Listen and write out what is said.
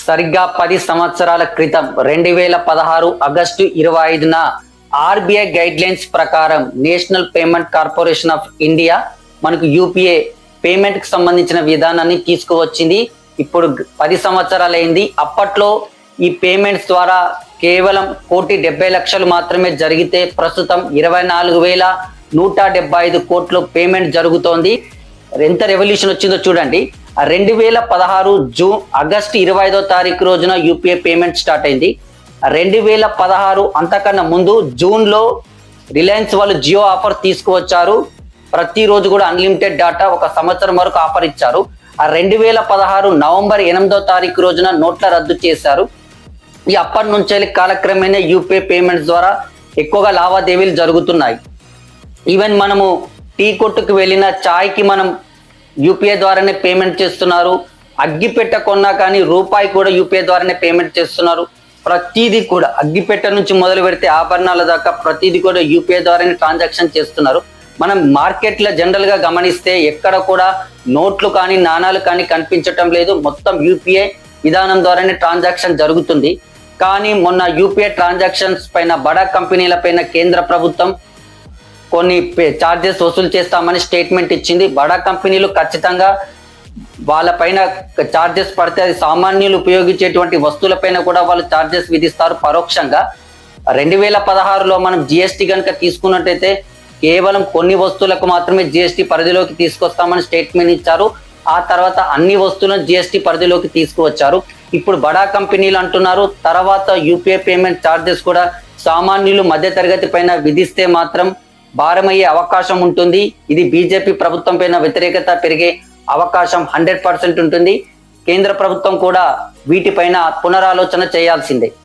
సరిగ్గా 10 సంవత్సరాల క్రితం 2016 ఆగస్టు 25న ఆర్బీఐ గైడ్ లైన్స్ ప్రకారం national payment corporation of India మనకు యూపీఏ పేమెంట్ కి సంబంధించిన విధానాన్ని తీసుకువచ్చింది. ఇప్పుడు 10 సంవత్సరాలైంది. అప్పట్లో ఈ పేమెంట్స్ ద్వారా కేవలం 1,70,00,000 మాత్రమే జరిగితే ప్రస్తుతం 24,175 కోట్లు పేమెంట్ జరుగుతోంది. ఎంత రెవల్యూషన్ వచ్చిందో చూడండి. 2016 ఆగస్టు 25వ తారీఖు రోజున యూపీఐ పేమెంట్ స్టార్ట్ అయింది. 2016 అంతకన్నా ముందు జూన్లో రిలయన్స్ వాళ్ళు జియో ఆఫర్ తీసుకువచ్చారు. ప్రతిరోజు కూడా అన్లిమిటెడ్ డేటా 1 సంవత్సరం వరకు ఆఫర్ ఇచ్చారు. 2016 నవంబర్ 8వ తారీఖు రోజున నోట్ల రద్దు చేశారు. ఈ అప్పటి నుంచి కాలక్రమేణా యూపీఐ పేమెంట్స్ ద్వారా ఎక్కువగా లావాదేవీలు జరుగుతున్నాయి. ఈవెన్ మనము టీ కొట్టుకు వెళ్ళిన చాయ్కి మనం యూపీఐ ద్వారానే పేమెంట్ చేస్తున్నారు. అగ్గిపెట్ట కొన్నా కానీ రూపాయి కూడా యూపీఐ ద్వారానే పేమెంట్ చేస్తున్నారు. ప్రతిదీ కూడా అగ్గిపెట్ట నుంచి మొదలు పెడితే ఆభరణాల దాకా ప్రతిదీ కూడా యూపీఐ ద్వారానే ట్రాన్సాక్షన్ చేస్తున్నారు. మనం మార్కెట్లో జనరల్ గా గమనిస్తే ఎక్కడ కూడా నోట్లు కానీ నాణాలు కానీ కనిపించటం లేదు. మొత్తం యూపీఐ విధానం ద్వారానే ట్రాన్సాక్షన్ జరుగుతుంది. కానీ మొన్న యూపీఐ ట్రాన్సాక్షన్స్ పైన బడా కంపెనీల పైన కేంద్ర ప్రభుత్వం కొన్ని చార్జెస్ వసూలు చేస్తామని స్టేట్మెంట్ ఇచ్చింది. బడా కంపెనీలు ఖచ్చితంగా వాళ్ళపైన చార్జెస్ పడితే అది సామాన్యులు ఉపయోగించేటువంటి వస్తువులపైన కూడా వాళ్ళు చార్జెస్ విధిస్తారు పరోక్షంగా. 2016లో మనం జిఎస్టీ కనుక తీసుకున్నట్టయితే కేవలం కొన్ని వస్తువులకు మాత్రమే జిఎస్టీ పరిధిలోకి తీసుకొస్తామని స్టేట్మెంట్ ఇచ్చారు. ఆ తర్వాత అన్ని వస్తువులను జిఎస్టీ పరిధిలోకి తీసుకువచ్చారు. ఇప్పుడు బడా కంపెనీలు అంటున్నారు తర్వాత యూపీఐ పేమెంట్ చార్జెస్ కూడా సామాన్యులు మధ్యతరగతి పైన విధిస్తే మాత్రం భారమయ్యే అవకాశం ఉంటుంది. ఇది బీజేపీ ప్రభుత్వం పైన వ్యతిరేకత పెరిగే అవకాశం 100% ఉంటుంది. కేంద్ర ప్రభుత్వం కూడా వీటిపైన పునరాలోచన చేయాల్సిందే.